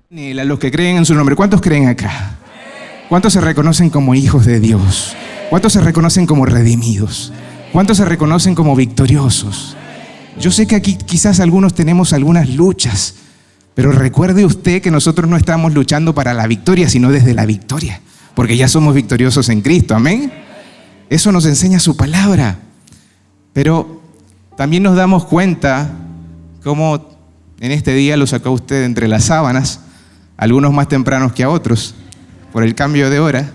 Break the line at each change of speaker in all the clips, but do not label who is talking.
A los que creen en su nombre. ¿Cuántos creen acá? ¿Cuántos se reconocen como hijos de Dios? ¿Cuántos se reconocen como redimidos? ¿Cuántos se reconocen como victoriosos? Yo sé que aquí quizás algunos tenemos algunas luchas, pero recuerde usted que nosotros no estamos luchando para la victoria, sino desde la victoria, porque ya somos victoriosos en Cristo, amén. Eso nos enseña su palabra. Pero también nos damos cuenta cómo en este día lo sacó usted entre las sábanas, algunos más tempranos que a otros, por el cambio de hora,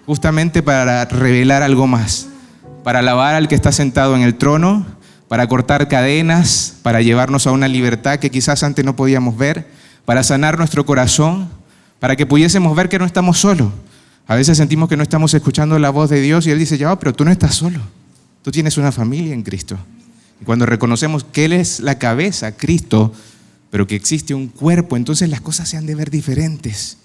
justamente para revelar algo más, para alabar al que está sentado en el trono, para cortar cadenas, para llevarnos a una libertad que quizás antes no podíamos ver, para sanar nuestro corazón, para que pudiésemos ver que no estamos solos. A veces sentimos que no estamos escuchando la voz de Dios y Él dice, ya, pero tú no estás solo, tú tienes una familia en Cristo. Y cuando reconocemos que Él es la cabeza, Cristo, pero que existe un cuerpo, entonces las cosas se han de ver diferentes.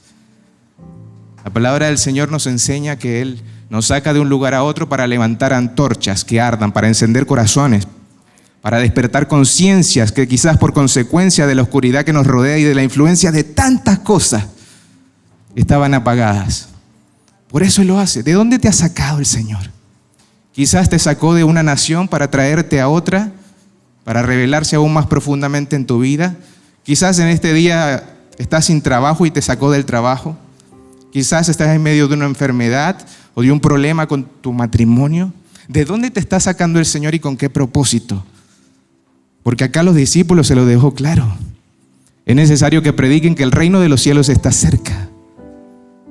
La palabra del Señor nos enseña que Él nos saca de un lugar a otro para levantar antorchas que ardan, para encender corazones, para despertar conciencias que quizás por consecuencia de la oscuridad que nos rodea y de la influencia de tantas cosas estaban apagadas. Por eso Él lo hace. ¿De dónde te ha sacado el Señor? Quizás te sacó de una nación para traerte a otra, para revelarse aún más profundamente en tu vida. Quizás en este día estás sin trabajo y te sacó del trabajo. Quizás estás en medio de una enfermedad o de un problema con tu matrimonio. ¿De dónde te está sacando el Señor y con qué propósito? Porque acá los discípulos se lo dejó claro. Es necesario que prediquen que el reino de los cielos está cerca.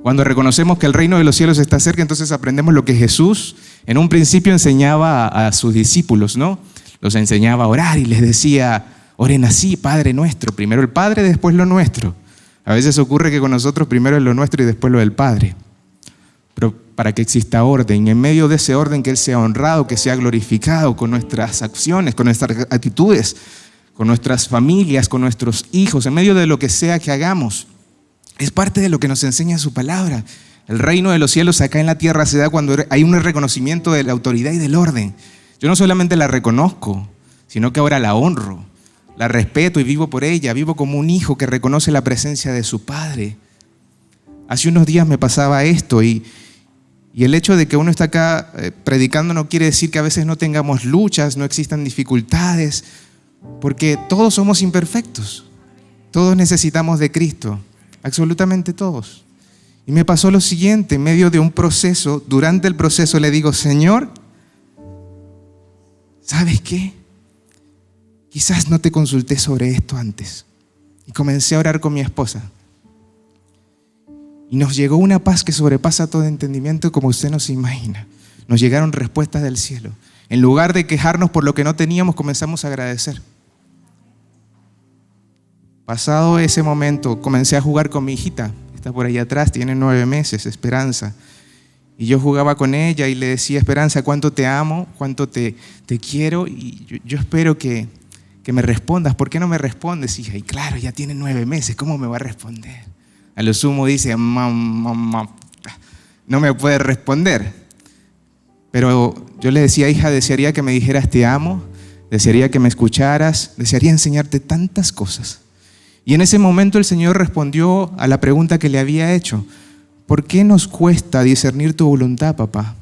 Cuando reconocemos que el reino de los cielos está cerca, entonces aprendemos lo que Jesús en un principio enseñaba a sus discípulos, ¿no? Los enseñaba a orar y les decía, oren así, Padre nuestro. Primero el Padre, después lo nuestro. A veces ocurre que con nosotros primero es lo nuestro y después lo del Padre. Pero para que exista orden, y en medio de ese orden que Él sea honrado, que sea glorificado con nuestras acciones, con nuestras actitudes, con nuestras familias, con nuestros hijos, en medio de lo que sea que hagamos. Es parte de lo que nos enseña su palabra. El reino de los cielos acá en la tierra se da cuando hay un reconocimiento de la autoridad y del orden. Yo no solamente la reconozco, sino que ahora la honro, la respeto y vivo por ella. Vivo como un hijo que reconoce la presencia de su padre. Hace unos días me pasaba esto y el hecho de que uno está acá predicando no quiere decir que a veces no tengamos luchas, no existan dificultades, porque todos somos imperfectos. Todos necesitamos de Cristo. Absolutamente todos. Y me pasó lo siguiente, en medio de un proceso, durante el proceso le digo, Señor, ¿sabes qué? Quizás no te consulté sobre esto antes. Y comencé a orar con mi esposa. Y nos llegó una paz que sobrepasa todo entendimiento como usted no se imagina. Nos llegaron respuestas del cielo. En lugar de quejarnos por lo que no teníamos, comenzamos a agradecer. Pasado ese momento, comencé a jugar con mi hijita. Está por ahí atrás, tiene 9 meses, Esperanza. Y yo jugaba con ella y le decía, Esperanza, cuánto te amo, cuánto te quiero. Y yo espero que me respondas. ¿Por qué no me respondes, hija? Y claro, ya tiene 9 meses, ¿cómo me va a responder? A lo sumo dice, mamá, no me puede responder. Pero yo le decía, hija, desearía que me dijeras te amo, desearía que me escucharas, desearía enseñarte tantas cosas. Y en ese momento el Señor respondió a la pregunta que le había hecho. ¿Por qué nos cuesta discernir tu voluntad, papá?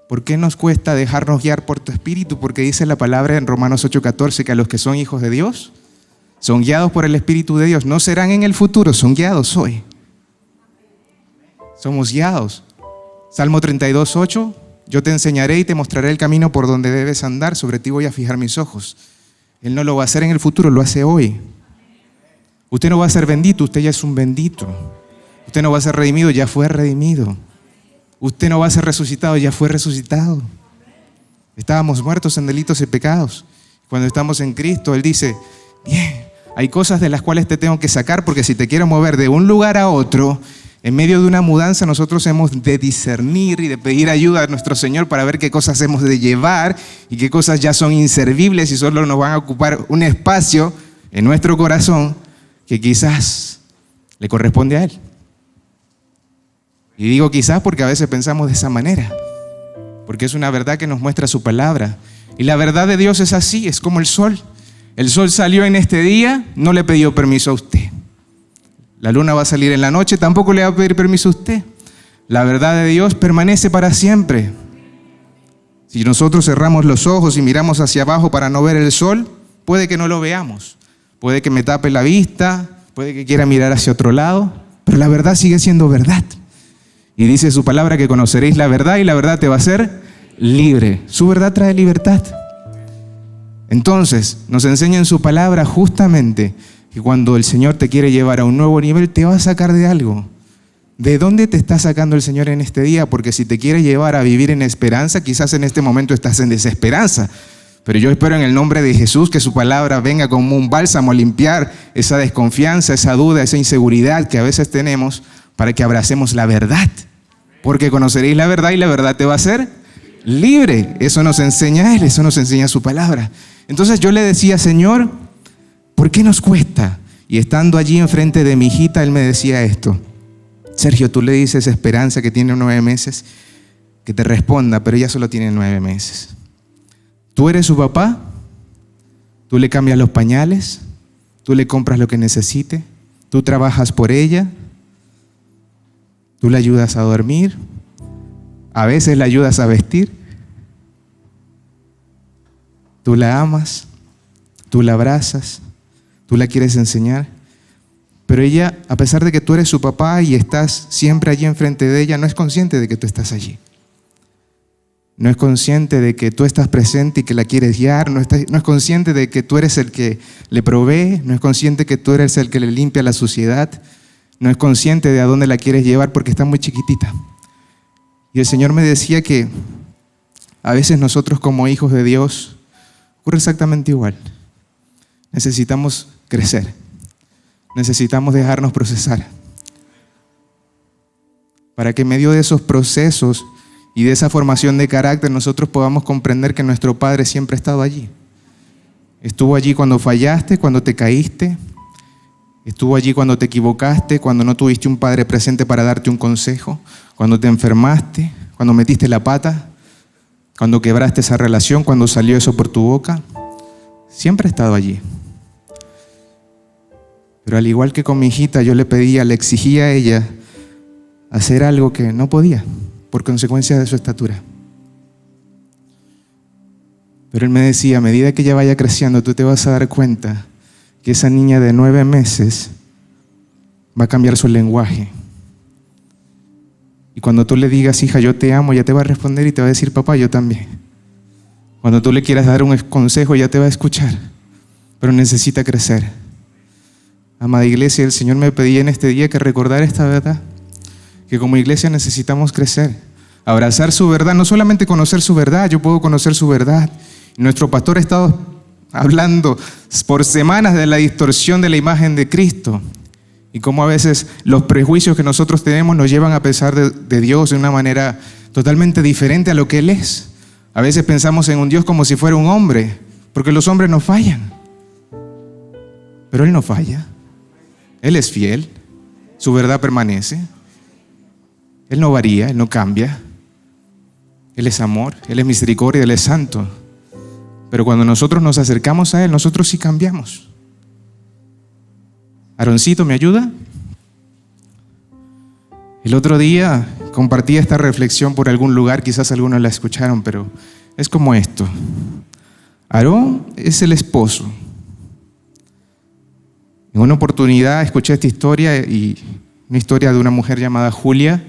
¿Por qué nos cuesta dejarnos guiar por tu espíritu? Porque dice la palabra en Romanos 8:14 que a los que son hijos de Dios son guiados por el Espíritu de Dios. No serán en el futuro, son guiados hoy. Somos guiados. Salmo 32:8, yo te enseñaré y te mostraré el camino por donde debes andar, sobre ti voy a fijar mis ojos. Él no lo va a hacer en el futuro, lo hace hoy. Usted no va a ser bendito, usted ya es un bendito. Usted no va a ser redimido, ya fue redimido. Usted no va a ser resucitado, ya fue resucitado. Estábamos muertos en delitos y pecados. Cuando estamos en Cristo, Él dice, bien, hay cosas de las cuales te tengo que sacar porque si te quiero mover de un lugar a otro, en medio de una mudanza nosotros hemos de discernir y de pedir ayuda a nuestro Señor para ver qué cosas hemos de llevar y qué cosas ya son inservibles y solo nos van a ocupar un espacio en nuestro corazón que quizás le corresponde a Él. Y digo quizás porque a veces pensamos de esa manera, porque es una verdad que nos muestra su palabra. Y la verdad de Dios es así, es como el sol. El sol salió en este día, no le pidió permiso a usted. La luna va a salir en la noche, tampoco le va a pedir permiso a usted. La verdad de Dios permanece para siempre. Si nosotros cerramos los ojos y miramos hacia abajo para no ver el sol, puede que no lo veamos. Puede que me tape la vista, puede que quiera mirar hacia otro lado, pero la verdad sigue siendo verdad. Y dice su palabra que conoceréis la verdad y la verdad te va a hacer libre. Su verdad trae libertad. Entonces, nos enseña en su palabra justamente que cuando el Señor te quiere llevar a un nuevo nivel, te va a sacar de algo. ¿De dónde te está sacando el Señor en este día? Porque si te quiere llevar a vivir en esperanza, quizás en este momento estás en desesperanza. Pero yo espero en el nombre de Jesús que su palabra venga como un bálsamo a limpiar esa desconfianza, esa duda, esa inseguridad que a veces tenemos, para que abracemos la verdad. Porque conoceréis la verdad y la verdad te va a hacer libre. Eso nos enseña Él, eso nos enseña su palabra. Entonces yo le decía, Señor, ¿por qué nos cuesta? Y estando allí enfrente de mi hijita, Él me decía esto: Sergio, tú le dices Esperanza, que tiene 9 meses, que te responda, pero ella solo tiene 9 meses. Tú eres su papá, tú le cambias los pañales, tú le compras lo que necesite, tú trabajas por ella, tú le ayudas a dormir, a veces le ayudas a vestir, tú la amas, tú la abrazas, tú la quieres enseñar. Pero ella, a pesar de que tú eres su papá y estás siempre allí enfrente de ella, no es consciente de que tú estás allí. No es consciente de que tú estás presente y que la quieres guiar. No es consciente de que tú eres el que le provee. No es consciente que tú eres el que le limpia la suciedad. No es consciente de a dónde la quieres llevar porque está muy chiquitita. Y el Señor me decía que a veces nosotros como hijos de Dios ocurre exactamente igual. Necesitamos crecer. Necesitamos dejarnos procesar para que en medio de esos procesos y de esa formación de carácter nosotros podamos comprender que nuestro Padre siempre ha estado allí. Estuvo allí cuando fallaste, cuando te caíste. Estuvo allí cuando te equivocaste, cuando no tuviste un padre presente para darte un consejo, cuando te enfermaste, cuando metiste la pata, cuando quebraste esa relación, cuando salió eso por tu boca. Siempre ha estado allí. Pero al igual que con mi hijita, yo le pedía, le exigía a ella hacer algo que no podía, por consecuencia de su estatura. Pero él me decía, a medida que ella vaya creciendo, tú te vas a dar cuenta que esa niña de 9 meses va a cambiar su lenguaje. Y cuando tú le digas, hija, yo te amo, ella te va a responder y te va a decir, papá, yo también. Cuando tú le quieras dar un consejo, ella te va a escuchar, pero necesita crecer. Amada iglesia, el Señor me pedía en este día que recordara esta verdad, que como iglesia necesitamos crecer, abrazar su verdad, no solamente conocer su verdad, yo puedo conocer su verdad. Nuestro pastor ha estado hablando por semanas de la distorsión de la imagen de Cristo y cómo a veces los prejuicios que nosotros tenemos nos llevan a pensar de Dios de una manera totalmente diferente a lo que Él es. A veces pensamos en un Dios como si fuera un hombre, porque los hombres no fallan, pero Él no falla. Él es fiel, su verdad permanece, Él no varía, Él no cambia, Él es amor, Él es misericordia, Él es santo. Pero cuando nosotros nos acercamos a Él, nosotros sí cambiamos. Aaroncito, ¿me ayuda? El otro día compartí esta reflexión por algún lugar, quizás algunos la escucharon, pero es como esto. Aarón es el esposo. En una oportunidad escuché esta historia, y una historia de una mujer llamada Julia,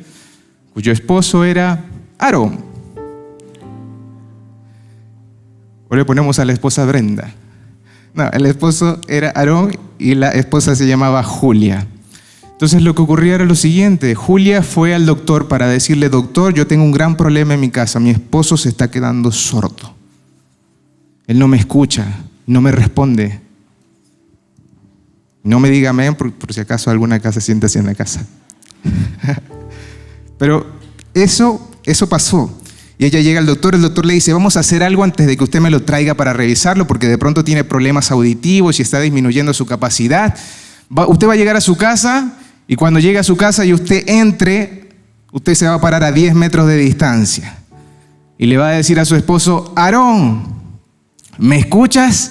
cuyo esposo era Aarón. O le ponemos a la esposa Brenda. No, el esposo era Aarón y la esposa se llamaba Julia. Entonces lo que ocurría era lo siguiente. Julia fue al doctor para decirle, doctor, yo tengo un gran problema en mi casa. Mi esposo se está quedando sordo. Él no me escucha, no me responde. No me diga amén por si acaso alguna casa se siente así en la casa. Pero eso pasó. Y ella llega al doctor, el doctor le dice, vamos a hacer algo antes de que usted me lo traiga para revisarlo, porque de pronto tiene problemas auditivos y está disminuyendo su capacidad. Usted va a llegar a su casa y cuando llegue a su casa y usted entre, usted se va a parar a 10 metros de distancia. Y le va a decir a su esposo, Aarón, ¿me escuchas?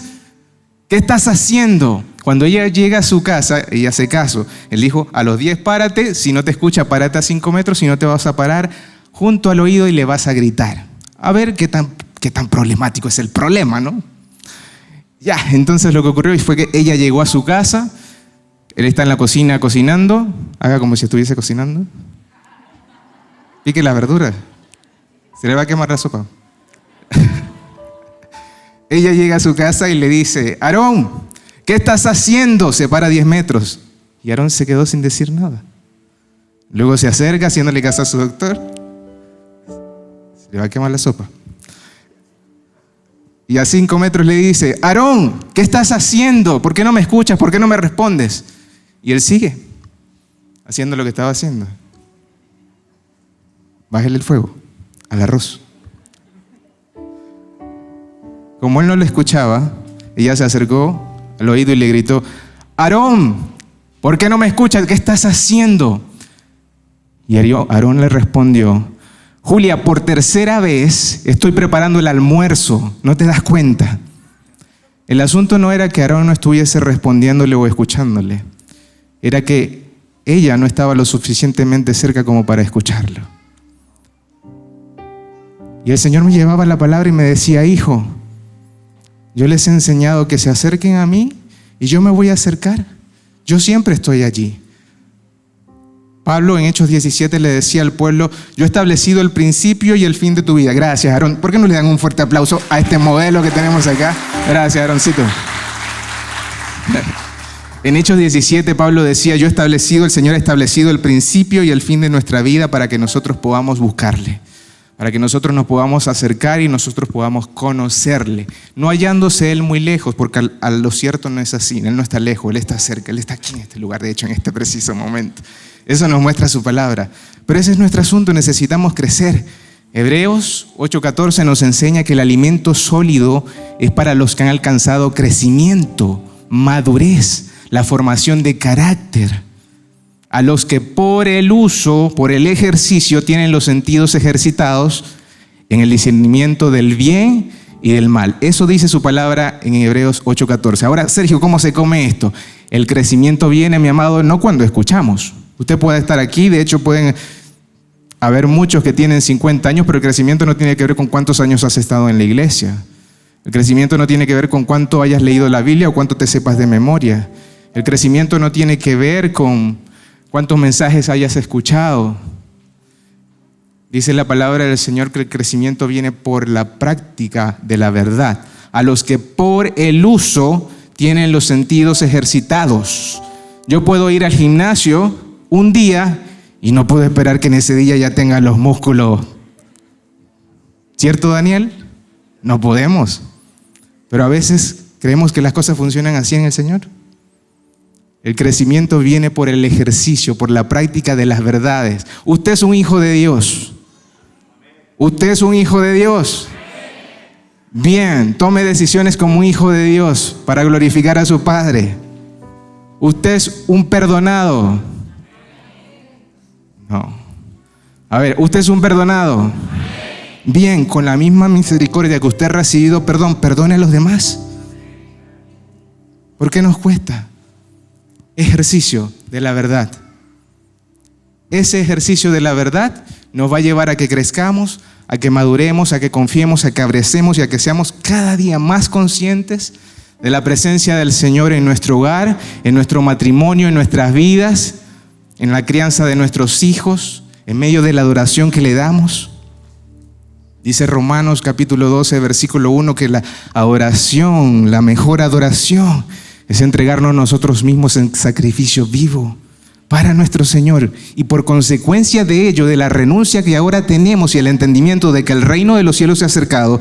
¿Qué estás haciendo? Cuando ella llega a su casa, ella hace caso. Él dijo, a los 10 párate, si no te escucha, párate a 5 metros, si no te vas a parar junto al oído y le vas a gritar. A ver qué tan problemático es el problema, ¿no? Ya, entonces lo que ocurrió fue que ella llegó a su casa, él está en la cocina cocinando, haga como si estuviese cocinando. Pique la verdura, se le va a quemar la sopa. Ella llega a su casa y le dice, Aarón, ¿qué estás haciendo? Se para 10 metros. Y Aarón se quedó sin decir nada. Luego se acerca haciéndole caso a su doctor. Se le va a quemar la sopa. Y a 5 metros le dice, Aarón, ¿qué estás haciendo? ¿Por qué no me escuchas? ¿Por qué no me respondes? Y él sigue haciendo lo que estaba haciendo. Bájale el fuego al arroz. Como él no le escuchaba, ella se acercó al oído y le gritó, Aarón, ¿por qué no me escuchas? ¿Qué estás haciendo? Y Aarón le respondió, Julia, por tercera vez estoy preparando el almuerzo, ¿no te das cuenta? El asunto no era que Aarón no estuviese respondiéndole o escuchándole, era que ella no estaba lo suficientemente cerca como para escucharlo. Y el Señor me llevaba la palabra y me decía, hijo, yo les he enseñado que se acerquen a mí y yo me voy a acercar. Yo siempre estoy allí. Pablo en Hechos 17 le decía al pueblo, yo he establecido el principio y el fin de tu vida. Gracias, Aarón. ¿Por qué no le dan un fuerte aplauso a este modelo que tenemos acá? Gracias, Aaroncito. En Hechos 17 Pablo decía, el Señor ha establecido el principio y el fin de nuestra vida para que nosotros podamos buscarle. Para que nosotros nos podamos acercar y nosotros podamos conocerle, no hallándose Él muy lejos, porque a lo cierto no es así, Él no está lejos, Él está cerca, Él está aquí en este lugar, de hecho, en este preciso momento. Eso nos muestra su palabra, pero ese es nuestro asunto, necesitamos crecer. Hebreos 8:14 nos enseña que el alimento sólido es para los que han alcanzado crecimiento, madurez, la formación de carácter. A los que por el uso, por el ejercicio, tienen los sentidos ejercitados en el discernimiento del bien y del mal. Eso dice su palabra en Hebreos 8:14. Ahora, Sergio, ¿cómo se come esto? El crecimiento viene, mi amado, no cuando escuchamos. Usted puede estar aquí, de hecho pueden haber muchos que tienen 50 años, pero el crecimiento no tiene que ver con cuántos años has estado en la iglesia. El crecimiento no tiene que ver con cuánto hayas leído la Biblia o cuánto te sepas de memoria. El crecimiento no tiene que ver con cuántos mensajes hayas escuchado. Dice la palabra del Señor que el crecimiento viene por la práctica de la verdad. A los que por el uso tienen los sentidos ejercitados. Yo puedo ir al gimnasio un día y no puedo esperar que en ese día ya tenga los músculos. ¿Cierto, Daniel? No podemos. Pero a veces creemos que las cosas funcionan así en el Señor. El crecimiento viene por el ejercicio, por la práctica de las verdades. Usted es un hijo de Dios. Usted es un hijo de Dios. Bien, tome decisiones como un hijo de Dios para glorificar a su Padre. Usted es un perdonado. No. A ver, ¿usted es un perdonado? Bien, con la misma misericordia que usted ha recibido perdón, perdone a los demás. ¿Por qué nos cuesta? Ejercicio de la verdad. Ese ejercicio de la verdad nos va a llevar a que crezcamos, a que maduremos, a que confiemos, a que abracemos y a que seamos cada día más conscientes de la presencia del Señor en nuestro hogar, en nuestro matrimonio, en nuestras vidas, en la crianza de nuestros hijos, en medio de la adoración que le damos. Dice Romanos capítulo 12, versículo 1, que la adoración, la mejor adoración, es entregarnos nosotros mismos en sacrificio vivo para nuestro Señor. Y por consecuencia de ello, de la renuncia que ahora tenemos y el entendimiento de que el reino de los cielos se ha acercado,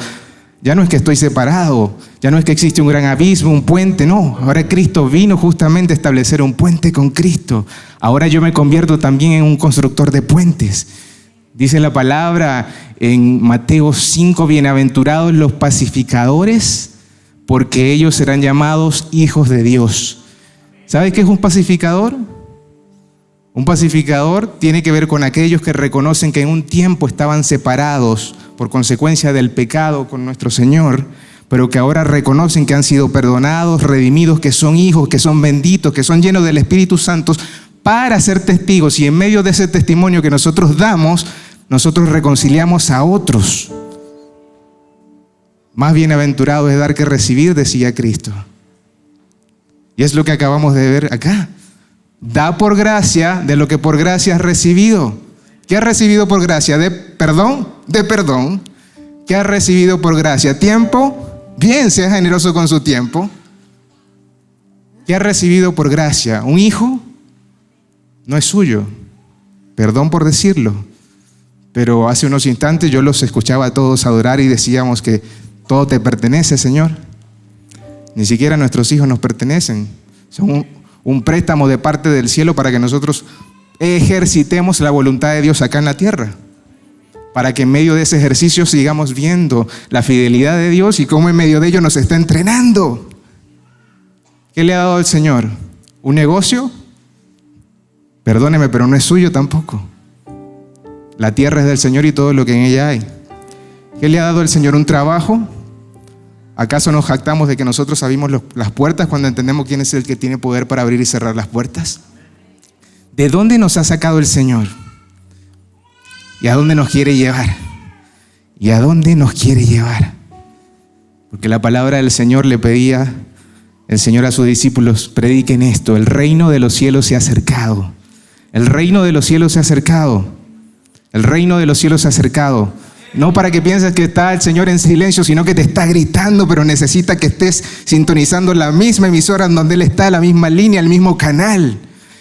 ya no es que estoy separado, ya no es que existe un gran abismo, un puente, no. Ahora Cristo vino justamente a establecer un puente con Cristo. Ahora yo me convierto también en un constructor de puentes. Dice la palabra en Mateo 5, bienaventurados los pacificadores, porque ellos serán llamados hijos de Dios. ¿Sabes qué es un pacificador? Un pacificador tiene que ver con aquellos que reconocen que en un tiempo estaban separados por consecuencia del pecado con nuestro Señor, pero que ahora reconocen que han sido perdonados, redimidos, que son hijos, que son benditos, que son llenos del Espíritu Santo, para ser testigos. Y en medio de ese testimonio que nosotros damos, nosotros reconciliamos a otros. Más bienaventurado es dar que recibir, decía Cristo. Y es lo que acabamos de ver acá. Da por gracia de lo que por gracia has recibido. ¿Qué has recibido por gracia? ¿De perdón? De perdón. ¿Qué has recibido por gracia? ¿Tiempo? Bien, sea generoso con su tiempo. ¿Qué has recibido por gracia? ¿Un hijo? No es suyo. Perdón por decirlo. Pero hace unos instantes yo los escuchaba a todos adorar y decíamos que todo te pertenece, Señor. Ni siquiera nuestros hijos nos pertenecen. Son un préstamo de parte del cielo para que nosotros ejercitemos la voluntad de Dios acá en la tierra. Para que en medio de ese ejercicio sigamos viendo la fidelidad de Dios y cómo en medio de ello nos está entrenando. ¿Qué le ha dado el Señor? ¿Un negocio? Perdóneme, pero no es suyo tampoco. La tierra es del Señor y todo lo que en ella hay. ¿Qué le ha dado el Señor? ¿Un trabajo? ¿Acaso nos jactamos de que nosotros abrimos las puertas cuando entendemos quién es el que tiene poder para abrir y cerrar las puertas? ¿De dónde nos ha sacado el Señor? ¿Y a dónde nos quiere llevar? ¿Y a dónde nos quiere llevar? Porque la palabra del Señor le pedía el Señor a sus discípulos: prediquen esto, el reino de los cielos se ha acercado. El reino de los cielos se ha acercado. El reino de los cielos se ha acercado. No para que pienses que está el Señor en silencio, sino que te está gritando, pero necesita que estés sintonizando la misma emisora en donde Él está, la misma línea, el mismo canal.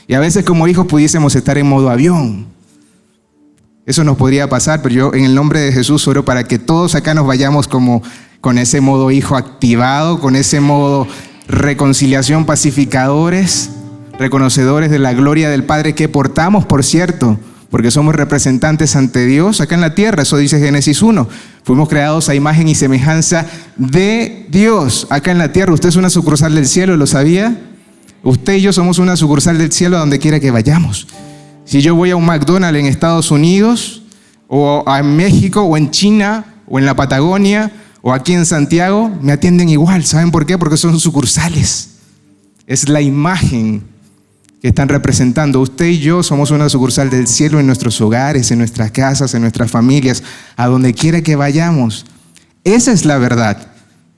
Y a veces como hijos pudiésemos estar en modo avión. Eso nos podría pasar, pero yo en el nombre de Jesús oro para que todos acá nos vayamos como con ese modo hijo activado, con ese modo reconciliación, pacificadores, reconocedores de la gloria del Padre que portamos, por cierto, porque somos representantes ante Dios acá en la tierra. Eso dice Génesis 1. Fuimos creados a imagen y semejanza de Dios acá en la tierra. Usted es una sucursal del cielo, ¿lo sabía? Usted y yo somos una sucursal del cielo a donde quiera que vayamos. Si yo voy a un McDonald's en Estados Unidos, o a México, o en China, o en la Patagonia, o aquí en Santiago, me atienden igual. ¿Saben por qué? Porque son sucursales. Es la imagen que están representando. Usted y yo somos una sucursal del cielo en nuestros hogares, en nuestras casas, en nuestras familias, a donde quiera que vayamos. Esa es la verdad.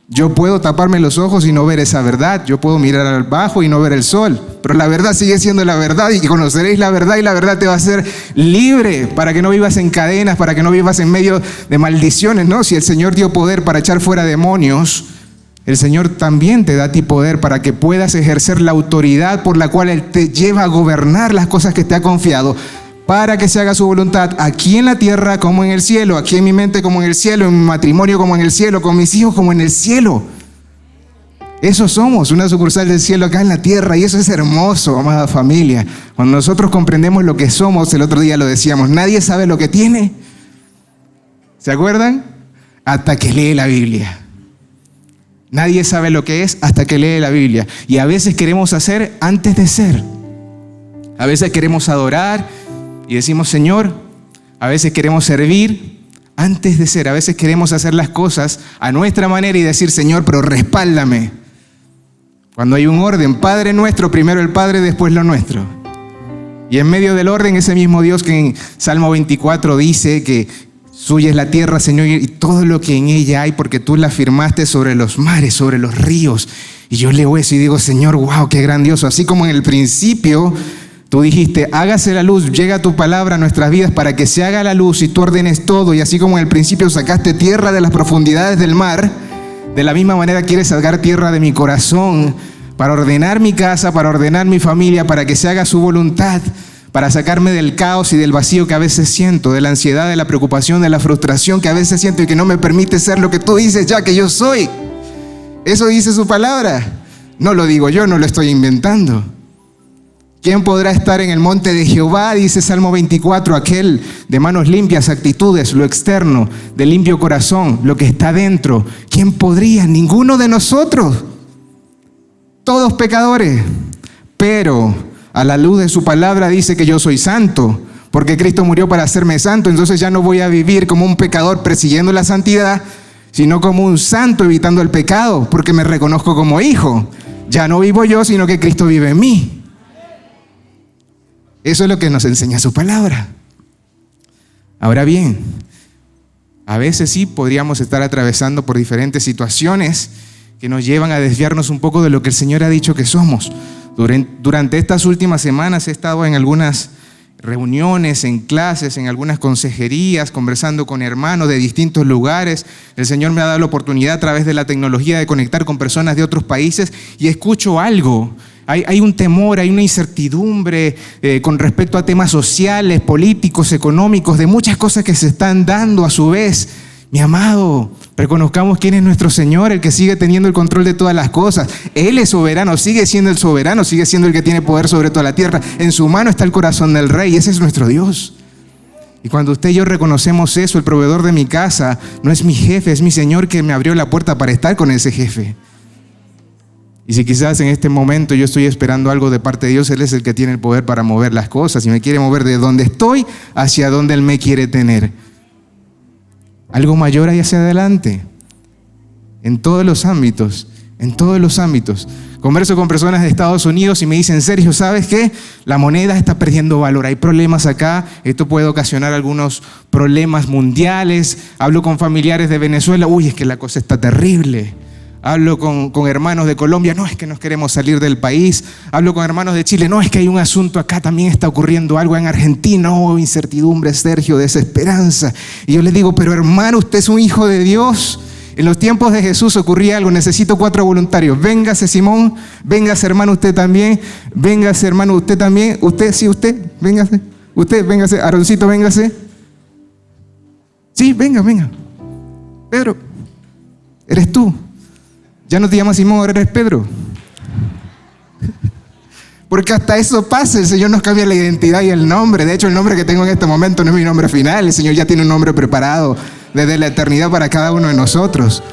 Yo puedo taparme los ojos y no ver esa verdad. Yo puedo mirar abajo y no ver el sol. Pero la verdad sigue siendo la verdad y conoceréis la verdad y la verdad te va a hacer libre para que no vivas en cadenas, para que no vivas en medio de maldiciones, ¿no? Si el Señor dio poder para echar fuera demonios, el Señor también te da a ti poder para que puedas ejercer la autoridad por la cual Él te lleva a gobernar las cosas que te ha confiado, para que se haga su voluntad aquí en la tierra como en el cielo, aquí en mi mente como en el cielo, en mi matrimonio como en el cielo, con mis hijos como en el cielo. Eso somos, una sucursal del cielo acá en la tierra, y eso es hermoso, amada familia. Cuando nosotros comprendemos lo que somos, el otro día lo decíamos, nadie sabe lo que tiene. ¿Se acuerdan? Hasta que lee la Biblia. Nadie sabe lo que es hasta que lee la Biblia. Y a veces queremos hacer antes de ser. A veces queremos adorar y decimos Señor. A veces queremos servir antes de ser. A veces queremos hacer las cosas a nuestra manera y decir Señor, pero respáldame. Cuando hay un orden, Padre nuestro, primero el Padre, después lo nuestro. Y en medio del orden, ese mismo Dios que en Salmo 24 dice que suya es la tierra, Señor, y todo lo que en ella hay, porque tú la firmaste sobre los mares, sobre los ríos. Y yo leo eso y digo, Señor, wow, qué grandioso. Así como en el principio tú dijiste, hágase la luz, llega tu palabra a nuestras vidas para que se haga la luz y tú ordenes todo. Y así como en el principio sacaste tierra de las profundidades del mar, de la misma manera quieres sacar tierra de mi corazón para ordenar mi casa, para ordenar mi familia, para que se haga su voluntad, para sacarme del caos y del vacío que a veces siento, de la ansiedad, de la preocupación, de la frustración que a veces siento y que no me permite ser lo que tú dices ya que yo soy. Eso dice su palabra. No lo digo yo, no lo estoy inventando. ¿Quién podrá estar en el monte de Jehová? Dice Salmo 24, aquel de manos limpias, actitudes, lo externo, de limpio corazón, lo que está dentro. ¿Quién podría? Ninguno de nosotros. Todos pecadores, pero a la luz de su palabra dice que yo soy santo, porque Cristo murió para hacerme santo. Entonces ya no voy a vivir como un pecador persiguiendo la santidad, sino como un santo evitando el pecado, porque me reconozco como hijo. Ya no vivo yo, sino que Cristo vive en mí. Eso es lo que nos enseña su palabra. Ahora bien, a veces sí podríamos estar atravesando por diferentes situaciones que nos llevan a desviarnos un poco de lo que el Señor ha dicho que somos. Durante estas últimas semanas he estado en algunas reuniones, en clases, en algunas consejerías, conversando con hermanos de distintos lugares. El Señor me ha dado la oportunidad a través de la tecnología de conectar con personas de otros países y escucho algo. Hay un temor, hay una incertidumbre con respecto a temas sociales, políticos, económicos, de muchas cosas que se están dando a su vez. Mi amado, reconozcamos quién es nuestro Señor, el que sigue teniendo el control de todas las cosas. Él es soberano, sigue siendo el soberano, sigue siendo el que tiene poder sobre toda la tierra. En su mano está el corazón del Rey, ese es nuestro Dios. Y cuando usted y yo reconocemos eso, el proveedor de mi casa no es mi jefe, es mi Señor que me abrió la puerta para estar con ese jefe. Y si quizás en este momento yo estoy esperando algo de parte de Dios, Él es el que tiene el poder para mover las cosas y me quiere mover de donde estoy hacia donde Él me quiere tener. Algo mayor ahí hacia adelante, en todos los ámbitos, en todos los ámbitos. Converso con personas de Estados Unidos y me dicen, Sergio, ¿sabes qué? La moneda está perdiendo valor, hay problemas acá, esto puede ocasionar algunos problemas mundiales. Hablo con familiares de Venezuela, uy, es que la cosa está terrible. Hablo con hermanos de Colombia, no, es que nos queremos salir del país. Hablo con hermanos de Chile, no, es que hay un asunto acá, también está ocurriendo algo en Argentina. Oh, incertidumbre, Sergio, desesperanza. Y yo les digo, pero hermano, usted es un hijo de Dios. En los tiempos de Jesús ocurría algo, necesito 4 voluntarios. Véngase Simón, véngase hermano usted también, véngase hermano usted también. Usted, sí, usted, véngase, Aaroncito, véngase. Sí, venga. Pedro, eres tú. Ya no te llamas Simón, ahora eres Pedro. Porque hasta eso pasa, el Señor nos cambia la identidad y el nombre. De hecho, el nombre que tengo en este momento no es mi nombre final. El Señor ya tiene un nombre preparado desde la eternidad para cada uno de nosotros.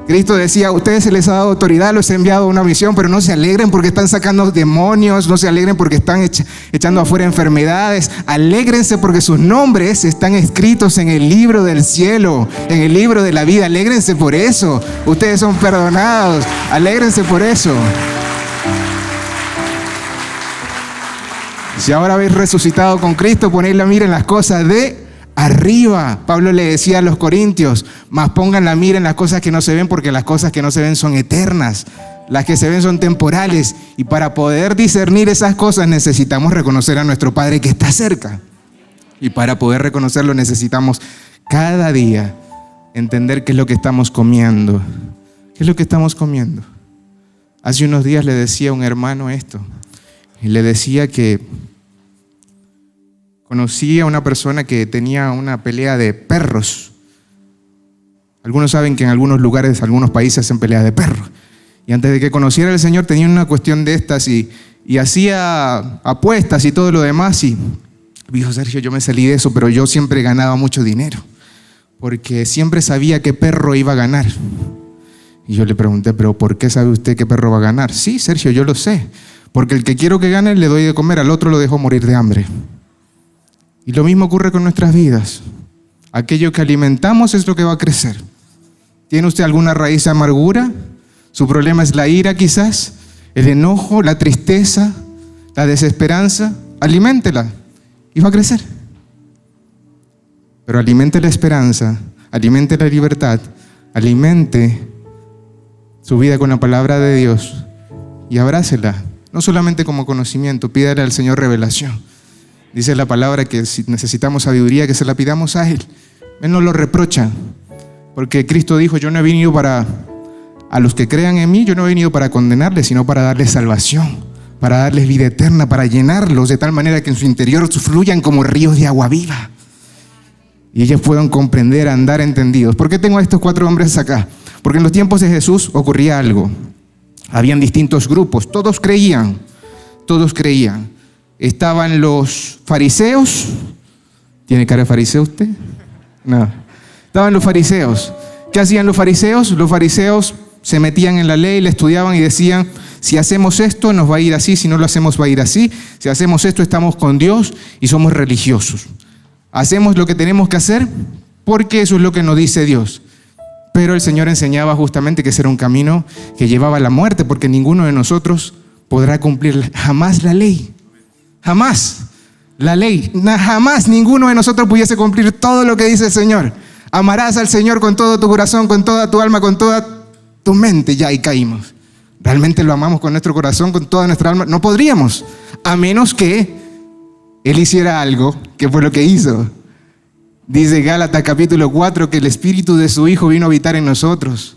Cristo decía, a ustedes se les ha dado autoridad, los he enviado a una misión, pero no se alegren porque están sacando demonios, no se alegren porque están echando afuera enfermedades. Alégrense porque sus nombres están escritos en el libro del cielo, en el libro de la vida. Alégrense por eso. Ustedes son perdonados. Alégrense por eso. Si ahora habéis resucitado con Cristo, poned la mira en las cosas de arriba. Pablo le decía a los corintios, mas pongan la mira en las cosas que no se ven, porque las cosas que no se ven son eternas, las que se ven son temporales, y para poder discernir esas cosas necesitamos reconocer a nuestro Padre que está cerca, y para poder reconocerlo necesitamos cada día entender qué es lo que estamos comiendo. ¿Qué es lo que estamos comiendo? Hace unos días le decía a un hermano esto, y le decía que conocí a una persona que tenía una pelea de perros. Algunos saben que en algunos lugares, algunos países hacen pelea de perros. Y antes de que conociera al Señor tenía una cuestión de estas y hacía apuestas y todo lo demás. Y dijo, Sergio, yo me salí de eso, pero yo siempre ganaba mucho dinero. Porque siempre sabía qué perro iba a ganar. Y yo le pregunté, ¿pero por qué sabe usted qué perro va a ganar? Sí, Sergio, yo lo sé. Porque el que quiero que gane le doy de comer, al otro lo dejo morir de hambre. Y lo mismo ocurre con nuestras vidas. Aquello que alimentamos es lo que va a crecer. ¿Tiene usted alguna raíz de amargura? ¿Su problema es la ira quizás? ¿El enojo? ¿La tristeza? ¿La desesperanza? Aliméntela y va a crecer. Pero alimente la esperanza, alimente la libertad, alimente su vida con la palabra de Dios y abrácela. No solamente como conocimiento, pídale al Señor revelación. Dice la palabra que si necesitamos sabiduría, que se la pidamos a Él. Él no lo reprocha, porque Cristo dijo, yo no he venido a los que crean en mí, yo no he venido para condenarles, sino para darles salvación, para darles vida eterna, para llenarlos de tal manera que en su interior fluyan como ríos de agua viva. Y ellos puedan comprender, andar entendidos. ¿Por qué tengo a estos 4 hombres acá? Porque en los tiempos de Jesús ocurría algo. Habían distintos grupos, todos creían. Estaban los fariseos. ¿Tiene cara de fariseo usted? No. Estaban los fariseos. ¿Qué hacían los fariseos? Los fariseos se metían en la ley, la estudiaban y decían, si hacemos esto nos va a ir así, si no lo hacemos va a ir así. Si hacemos esto estamos con Dios y somos religiosos. Hacemos lo que tenemos que hacer porque eso es lo que nos dice Dios. Pero el Señor enseñaba justamente que ese era un camino que llevaba a la muerte, porque ninguno de nosotros podrá cumplir jamás la ley. Jamás la ley. Jamás ninguno de nosotros pudiese cumplir todo lo que dice el Señor. Amarás al Señor con todo tu corazón, con toda tu alma, con toda tu mente. Ya ahí caímos. ¿Realmente lo amamos con nuestro corazón, con toda nuestra alma? No podríamos, a menos que Él hiciera algo, que fue lo que hizo. Dice Gálatas capítulo 4 que el Espíritu de su Hijo vino a habitar en nosotros.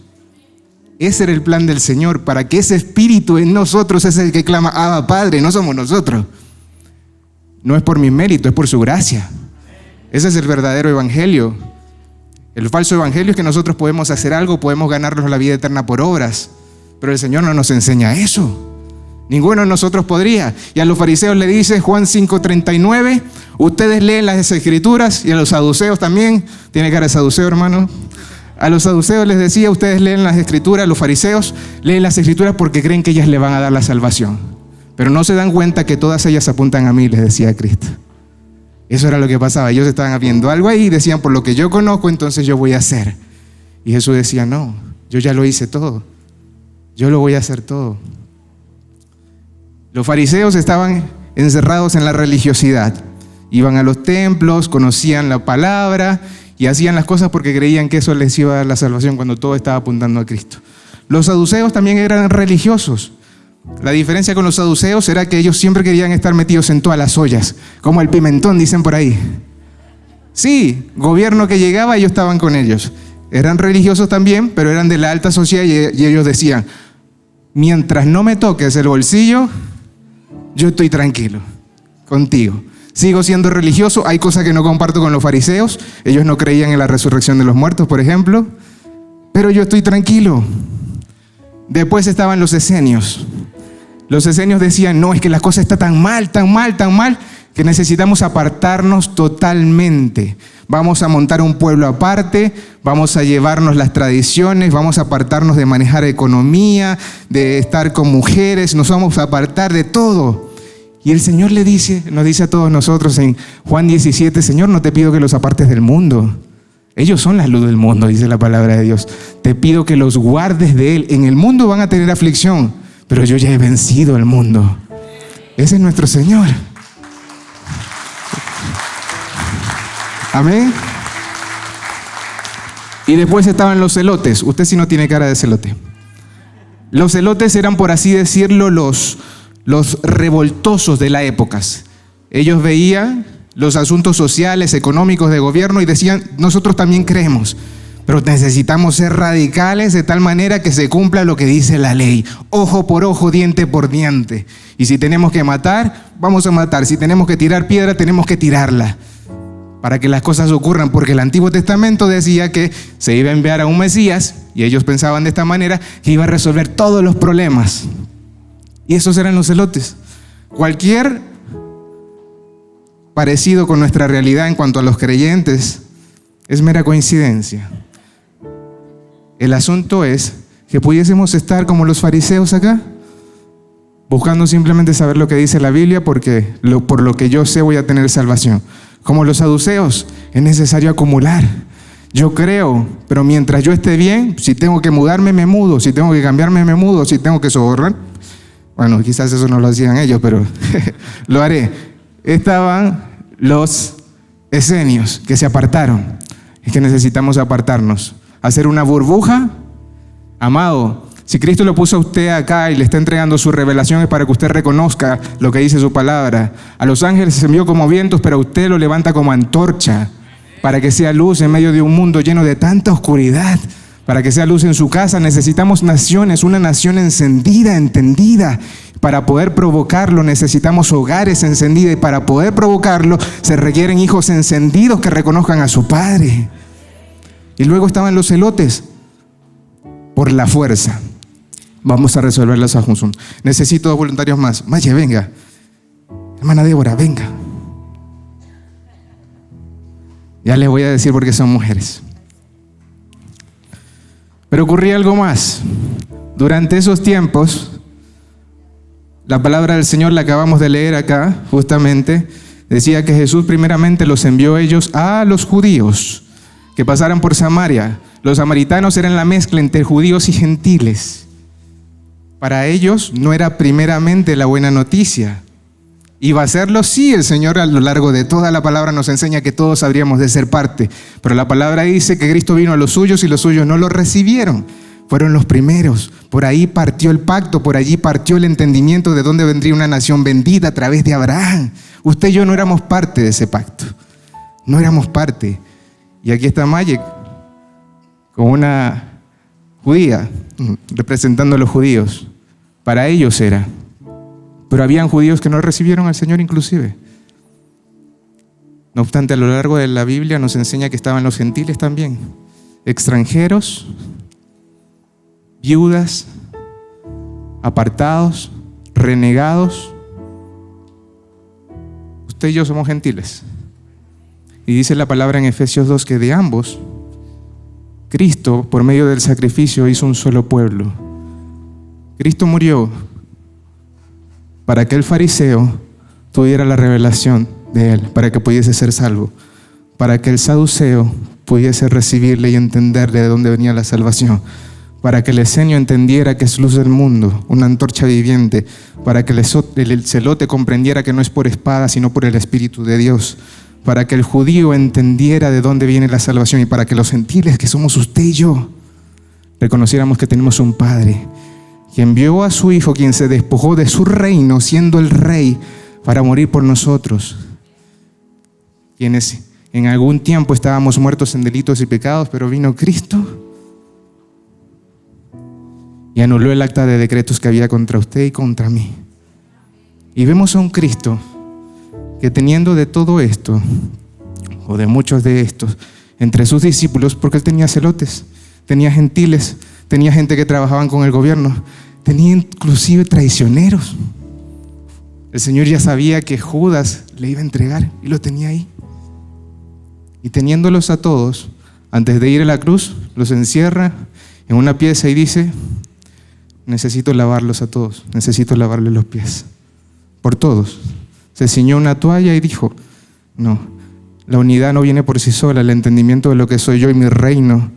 Ese era el plan del Señor, para que ese Espíritu en nosotros es el que clama, Abba Padre, no somos nosotros. No es por mi mérito, es por su gracia. Ese es el verdadero evangelio. El falso evangelio es que nosotros podemos hacer algo, podemos ganarnos la vida eterna por obras. Pero el Señor no nos enseña eso. Ninguno de nosotros podría. Y a los fariseos le dice Juan 5:39, ustedes leen las escrituras, y a los saduceos también, tiene cara de saduceo, hermano. A los saduceos les decía, ustedes leen las escrituras, los fariseos leen las escrituras porque creen que ellas le van a dar la salvación. Pero no se dan cuenta que todas ellas apuntan a mí, les decía Cristo. Eso era lo que pasaba. Ellos estaban viendo algo ahí y decían, por lo que yo conozco, entonces yo voy a hacer. Y Jesús decía, no, yo ya lo hice todo. Yo lo voy a hacer todo. Los fariseos estaban encerrados en la religiosidad. Iban a los templos, conocían la palabra y hacían las cosas porque creían que eso les iba a dar la salvación cuando todo estaba apuntando a Cristo. Los saduceos también eran religiosos. La diferencia con los saduceos era que ellos siempre querían estar metidos en todas las ollas, como el pimentón, dicen por ahí. Sí, gobierno que llegaba, ellos estaban con ellos. Eran religiosos también, pero eran de la alta sociedad y ellos decían, mientras no me toques el bolsillo, yo estoy tranquilo contigo. Sigo siendo religioso, hay cosas que no comparto con los fariseos, ellos no creían en la resurrección de los muertos, por ejemplo, pero yo estoy tranquilo. Después estaban los esenios. Los esenios decían, no, es que la cosa está tan mal, que necesitamos apartarnos totalmente. Vamos a montar un pueblo aparte, vamos a llevarnos las tradiciones, vamos a apartarnos de manejar economía, de estar con mujeres, nos vamos a apartar de todo. Y el Señor nos dice a todos nosotros en Juan 17, Señor, no te pido que los apartes del mundo. Ellos son la luz del mundo, dice la palabra de Dios. Te pido que los guardes de Él. En el mundo van a tener aflicción, pero yo ya he vencido al mundo. Ese es nuestro Señor. Amén. Y después estaban los celotes. Usted sí no tiene cara de celote. Los celotes eran, por así decirlo, los revoltosos de la época. Ellos veían los asuntos sociales, económicos, de gobierno y decían, nosotros también creemos, pero necesitamos ser radicales de tal manera que se cumpla lo que dice la ley. Ojo por ojo, diente por diente. Y si tenemos que matar, vamos a matar. Si tenemos que tirar piedra, tenemos que tirarla. Para que las cosas ocurran, porque el Antiguo Testamento decía que se iba a enviar a un Mesías, y ellos pensaban de esta manera, que iba a resolver todos los problemas. Y esos eran los celotes. Cualquier parecido con nuestra realidad en cuanto a los creyentes es mera coincidencia. El asunto es que pudiésemos estar como los fariseos acá, buscando simplemente saber lo que dice la Biblia, porque por lo que yo sé voy a tener salvación. Como los saduceos, es necesario acumular. Yo creo, pero mientras yo esté bien, si tengo que mudarme, me mudo. Si tengo que cambiarme, me mudo. Si tengo que sobornar, bueno, quizás eso no lo hacían ellos, pero lo haré. Estaban los esenios que se apartaron. Es que necesitamos apartarnos. Hacer una burbuja. Amado, si Cristo lo puso a usted acá y le está entregando su revelación, es para que usted reconozca lo que dice su palabra. A los ángeles se envió como vientos, pero a usted lo levanta como antorcha, para que sea luz en medio de un mundo lleno de tanta oscuridad. Para que sea luz en su casa necesitamos naciones, una nación encendida, entendida. Para poder provocarlo necesitamos hogares encendidos, y para poder provocarlo se requieren hijos encendidos que reconozcan a su Padre. Y luego estaban los celotes, por la fuerza. Vamos a resolver las ajunción. Necesito 2 voluntarios más. Maya, venga. Hermana Débora, venga. Ya les voy a decir por qué son mujeres. Pero ocurría algo más. Durante esos tiempos, la palabra del Señor la acabamos de leer acá, justamente, decía que Jesús primeramente los envió ellos a los judíos, que pasaran por Samaria. Los samaritanos eran la mezcla entre judíos y gentiles. Para ellos no era primeramente la buena noticia. Iba a serlo, sí, el Señor a lo largo de toda la palabra nos enseña que todos habríamos de ser parte. Pero la palabra dice que Cristo vino a los suyos y los suyos no lo recibieron. Fueron los primeros. Por ahí partió el pacto, por allí partió el entendimiento de dónde vendría una nación bendita a través de Abraham. Usted y yo no éramos parte de ese pacto. No éramos parte. Y aquí está Mayek con una judía representando a los judíos. Para ellos era. Pero habían judíos que no recibieron al Señor inclusive. No obstante, a lo largo de la Biblia nos enseña que estaban los gentiles también. Extranjeros, viudas, apartados, renegados. Usted y yo somos gentiles. Y dice la palabra en Efesios 2 que de ambos, Cristo, por medio del sacrificio, hizo un solo pueblo. Cristo murió para que el fariseo tuviera la revelación de él, para que pudiese ser salvo, para que el saduceo pudiese recibirle y entenderle de dónde venía la salvación, para que el esenio entendiera que es luz del mundo, una antorcha viviente, para que el celote comprendiera que no es por espada, sino por el Espíritu de Dios, para que el judío entendiera de dónde viene la salvación y para que los gentiles, que somos usted y yo, reconociéramos que tenemos un Padre, quien envió a su Hijo, quien se despojó de su reino, siendo el Rey, para morir por nosotros, quienes en algún tiempo estábamos muertos en delitos y pecados, pero vino Cristo y anuló el acta de decretos que había contra usted y contra mí. Y vemos a un Cristo que, teniendo de todo esto, o de muchos de estos, entre sus discípulos, porque él tenía celotes, tenía gentiles, tenía gente que trabajaban con el gobierno, tenía inclusive traicioneros. El Señor ya sabía que Judas le iba a entregar y lo tenía ahí. Y teniéndolos a todos, antes de ir a la cruz, los encierra en una pieza y dice: necesito lavarlos a todos, necesito lavarles los pies. Por todos. Se ciñó una toalla y dijo: no, la unidad no viene por sí sola, el entendimiento de lo que soy yo y mi reino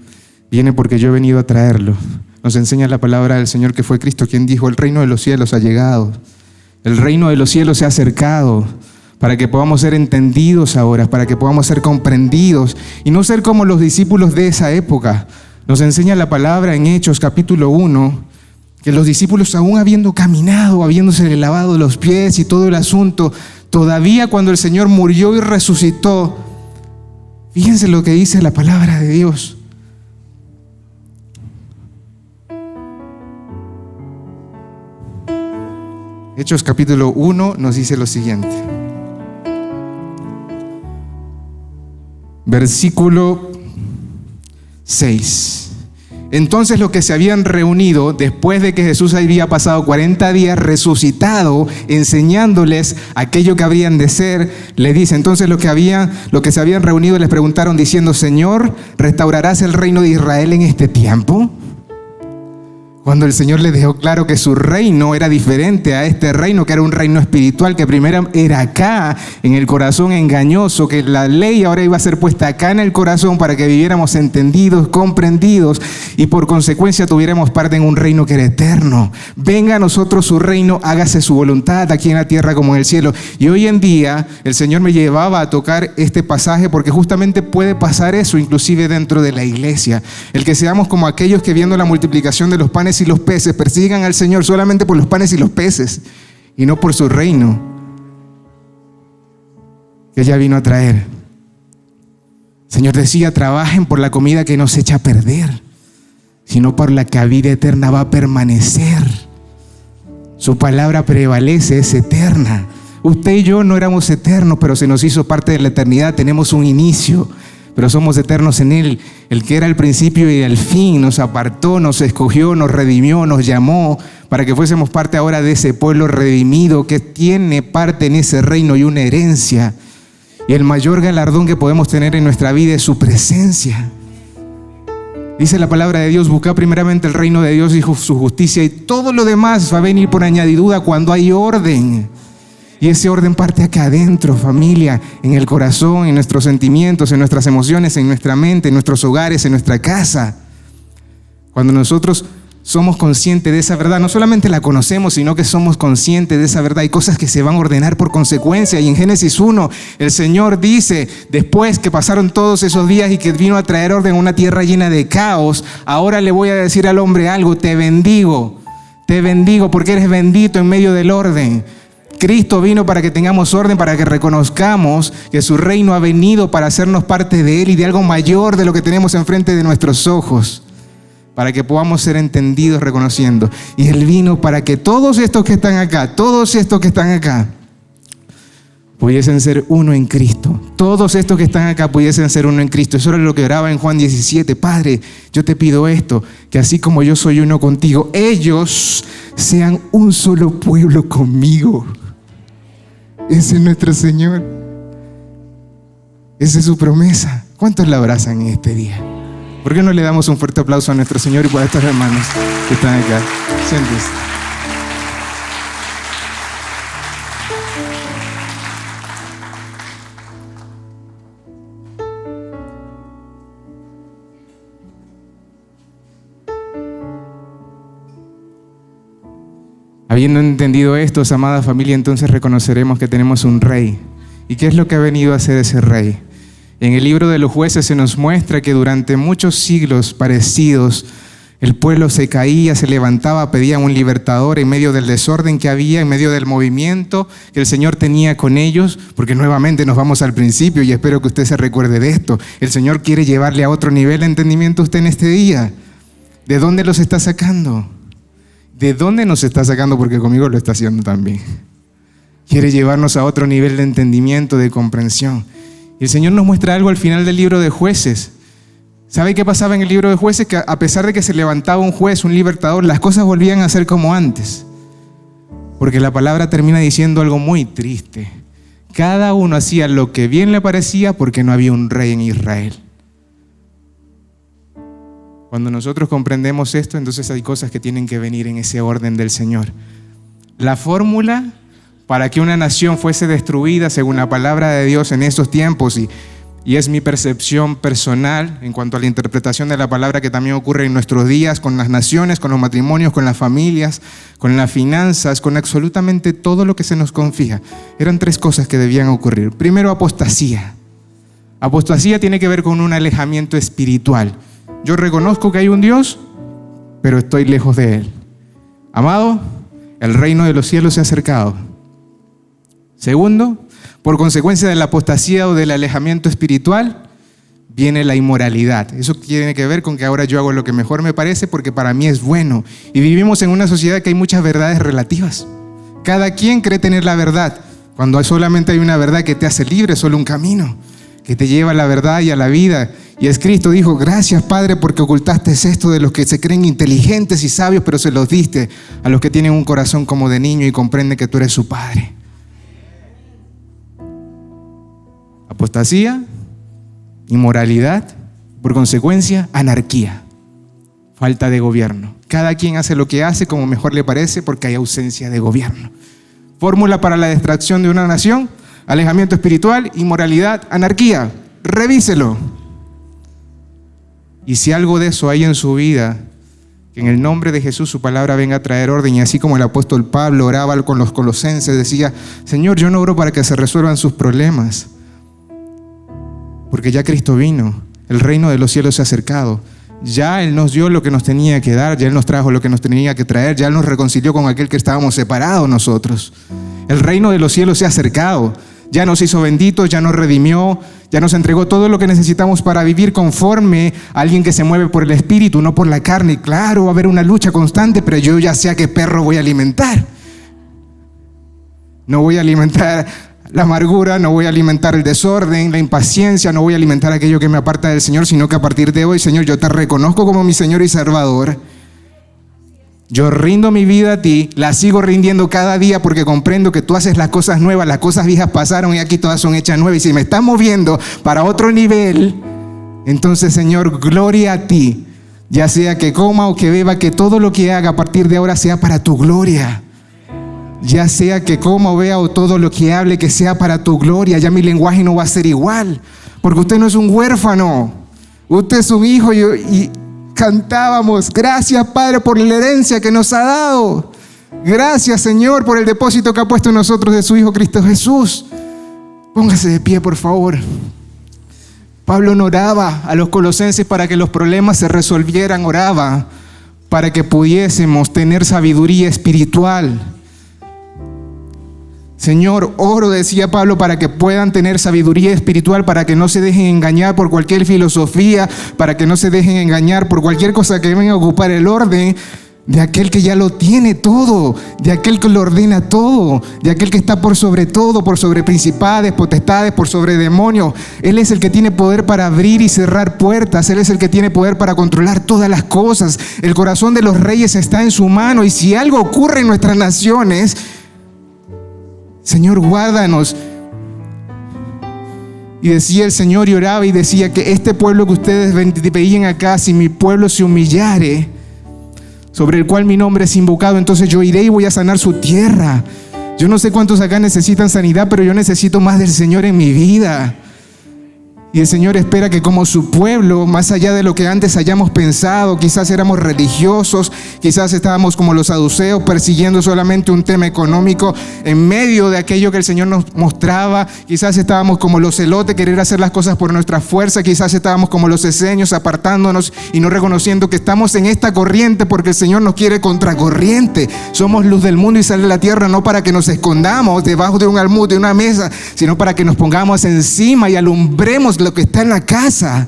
viene porque yo he venido a traerlo. Nos enseña la palabra del Señor que fue Cristo quien dijo: el reino de los cielos ha llegado, el reino de los cielos se ha acercado, para que podamos ser entendidos ahora, para que podamos ser comprendidos y no ser como los discípulos de esa época. Nos enseña la palabra en Hechos capítulo 1, que los discípulos, aún habiendo caminado, habiéndose lavado los pies y todo el asunto, todavía cuando el Señor murió y resucitó, fíjense lo que dice la palabra de Dios. Hechos capítulo 1 nos dice lo siguiente. Versículo 6. Entonces los que se habían reunido después de que Jesús había pasado 40 días resucitado, enseñándoles aquello que habrían de ser, les dice: entonces los que se habían reunido les preguntaron diciendo: Señor, ¿restaurarás el reino de Israel en este tiempo? Cuando el Señor les dejó claro que su reino era diferente a este reino, que era un reino espiritual, que primero era acá, en el corazón engañoso, que la ley ahora iba a ser puesta acá en el corazón para que viviéramos entendidos, comprendidos y por consecuencia tuviéramos parte en un reino que era eterno. Venga a nosotros su reino, hágase su voluntad aquí en la tierra como en el cielo. Y hoy en día el Señor me llevaba a tocar este pasaje porque justamente puede pasar eso, inclusive dentro de la iglesia. El que seamos como aquellos que, viendo la multiplicación de los panes y los peces, persigan al Señor solamente por los panes y los peces y no por su reino que ya vino a traer. El Señor decía: trabajen por la comida que no se echa a perder, sino por la que a vida eterna va a permanecer. Su palabra prevalece, es eterna. Usted y yo no éramos eternos, pero se nos hizo parte de la eternidad. Tenemos un inicio, pero somos eternos en Él. El que era el principio y el fin nos apartó, nos escogió, nos redimió, nos llamó para que fuésemos parte ahora de ese pueblo redimido que tiene parte en ese reino y una herencia. Y el mayor galardón que podemos tener en nuestra vida es su presencia. Dice la palabra de Dios: busca primeramente el reino de Dios y su justicia, y todo lo demás va a venir por añadidura cuando hay orden. Y ese orden parte acá adentro, familia, en el corazón, en nuestros sentimientos, en nuestras emociones, en nuestra mente, en nuestros hogares, en nuestra casa. Cuando nosotros somos conscientes de esa verdad, no solamente la conocemos, sino que somos conscientes de esa verdad. Hay cosas que se van a ordenar por consecuencia. Y en Génesis 1, el Señor dice, después que pasaron todos esos días y que vino a traer orden a una tierra llena de caos, ahora le voy a decir al hombre algo: te bendigo porque eres bendito en medio del orden. Cristo vino para que tengamos orden, para que reconozcamos que su reino ha venido para hacernos parte de él y de algo mayor de lo que tenemos enfrente de nuestros ojos, para que podamos ser entendidos reconociendo. Y él vino para que todos estos que están acá, pudiesen ser uno en Cristo. Todos estos que están acá pudiesen ser uno en Cristo. Eso era lo que oraba en Juan 17. Padre, yo te pido esto, que así como yo soy uno contigo, ellos sean un solo pueblo conmigo. Ese es nuestro Señor. Esa es su promesa. ¿Cuántos la abrazan en este día? ¿Por qué no le damos un fuerte aplauso a nuestro Señor y por estos hermanos que están acá? Siéntense. Habiendo entendido esto, amada familia, entonces reconoceremos que tenemos un rey. ¿Y qué es lo que ha venido a hacer ese rey? En el libro de los Jueces se nos muestra que durante muchos siglos parecidos, el pueblo se caía, se levantaba, pedía un libertador en medio del desorden que había, en medio del movimiento que el Señor tenía con ellos, porque nuevamente nos vamos al principio y espero que usted se recuerde de esto. El Señor quiere llevarle a otro nivel de entendimiento a usted en este día. ¿De dónde los está sacando? ¿De dónde nos está sacando? Porque conmigo lo está haciendo también. Quiere llevarnos a otro nivel de entendimiento, de comprensión. Y el Señor nos muestra algo al final del libro de Jueces. ¿Sabe qué pasaba en el libro de Jueces? Que a pesar de que se levantaba un juez, un libertador, las cosas volvían a ser como antes. Porque la palabra termina diciendo algo muy triste. Cada uno hacía lo que bien le parecía porque no había un rey en Israel. Cuando nosotros comprendemos esto, entonces hay cosas que tienen que venir en ese orden del Señor. La fórmula para que una nación fuese destruida según la palabra de Dios en esos tiempos, y es mi percepción personal en cuanto a la interpretación de la palabra que también ocurre en nuestros días con las naciones, con los matrimonios, con las familias, con las finanzas, con absolutamente todo lo que se nos confía. Eran 3 cosas que debían ocurrir. Primero, apostasía. Apostasía tiene que ver con un alejamiento espiritual. Yo reconozco que hay un Dios, pero estoy lejos de Él. Amado, el reino de los cielos se ha acercado. Segundo, por consecuencia de la apostasía o del alejamiento espiritual, viene la inmoralidad. Eso tiene que ver con que ahora yo hago lo que mejor me parece porque para mí es bueno. Y vivimos en una sociedad que hay muchas verdades relativas. Cada quien cree tener la verdad, cuando solamente hay una verdad que te hace libre, solo un camino que te lleva a la verdad y a la vida. Y es Cristo dijo: gracias, Padre, porque ocultaste esto de los que se creen inteligentes y sabios, pero se los diste a los que tienen un corazón como de niño y comprenden que tú eres su Padre. Apostasía, inmoralidad, por consecuencia, anarquía, falta de gobierno. Cada quien hace lo que hace como mejor le parece porque hay ausencia de gobierno. Fórmula para la distracción de una nación: alejamiento espiritual, inmoralidad, anarquía. Revíselo. Y si algo de eso hay en su vida, que en el nombre de Jesús su palabra venga a traer orden. Y así como el apóstol Pablo oraba con los colosenses, decía: Señor, yo no oro para que se resuelvan sus problemas, porque ya Cristo vino, el reino de los cielos se ha acercado. Ya Él nos dio lo que nos tenía que dar, ya Él nos trajo lo que nos tenía que traer, ya Él nos reconcilió con aquel que estábamos separados nosotros. El reino de los cielos se ha acercado, ya nos hizo benditos, ya nos redimió, ya nos entregó todo lo que necesitamos para vivir conforme a alguien que se mueve por el Espíritu, no por la carne. Claro, va a haber una lucha constante, pero yo ya sé a qué perro voy a alimentar. No voy a alimentar la amargura, no voy a alimentar el desorden, la impaciencia, no voy a alimentar aquello que me aparta del Señor, sino que a partir de hoy, Señor, yo te reconozco como mi Señor y Salvador. Yo rindo mi vida a ti, la sigo rindiendo cada día porque comprendo que tú haces las cosas nuevas, las cosas viejas pasaron y aquí todas son hechas nuevas. Y si me estás moviendo para otro nivel, entonces, Señor, gloria a ti. Ya sea que coma o que beba, que todo lo que haga a partir de ahora sea para tu gloria. Ya sea que coma o vea o todo lo que hable, que sea para tu gloria. Ya mi lenguaje no va a ser igual, porque usted no es un huérfano, usted es un hijo. Y cantábamos: gracias, Padre, por la herencia que nos ha dado. Gracias, Señor, por el depósito que ha puesto en nosotros de su Hijo Cristo Jesús. Póngase de pie, por favor. Pablo no oraba a los colosenses para que los problemas se resolvieran, oraba para que pudiésemos tener sabiduría espiritual. Señor, oro, decía Pablo, para que puedan tener sabiduría espiritual, para que no se dejen engañar por cualquier filosofía, para que no se dejen engañar por cualquier cosa que venga a ocupar el orden de aquel que ya lo tiene todo, de aquel que lo ordena todo, de aquel que está por sobre todo, por sobre principados, potestades, por sobre demonios. Él es el que tiene poder para abrir y cerrar puertas. Él es el que tiene poder para controlar todas las cosas. El corazón de los reyes está en su mano, y si algo ocurre en nuestras naciones, Señor, guárdanos. Y decía el Señor, y oraba y decía que este pueblo que ustedes veían acá, si mi pueblo se humillare, sobre el cual mi nombre es invocado, entonces yo iré y voy a sanar su tierra. Yo no sé cuántos acá necesitan sanidad, pero yo necesito más del Señor en mi vida. Y el Señor espera que como su pueblo, más allá de lo que antes hayamos pensado, quizás éramos religiosos, quizás estábamos como los saduceos persiguiendo solamente un tema económico en medio de aquello que el Señor nos mostraba. Quizás estábamos como los celotes, querer hacer las cosas por nuestra fuerza. Quizás estábamos como los esenios, apartándonos y no reconociendo que estamos en esta corriente porque el Señor nos quiere contracorriente. Somos luz del mundo y sal de la tierra, no para que nos escondamos debajo de un almud, de una mesa, sino para que nos pongamos encima y alumbremos lo que está en la casa.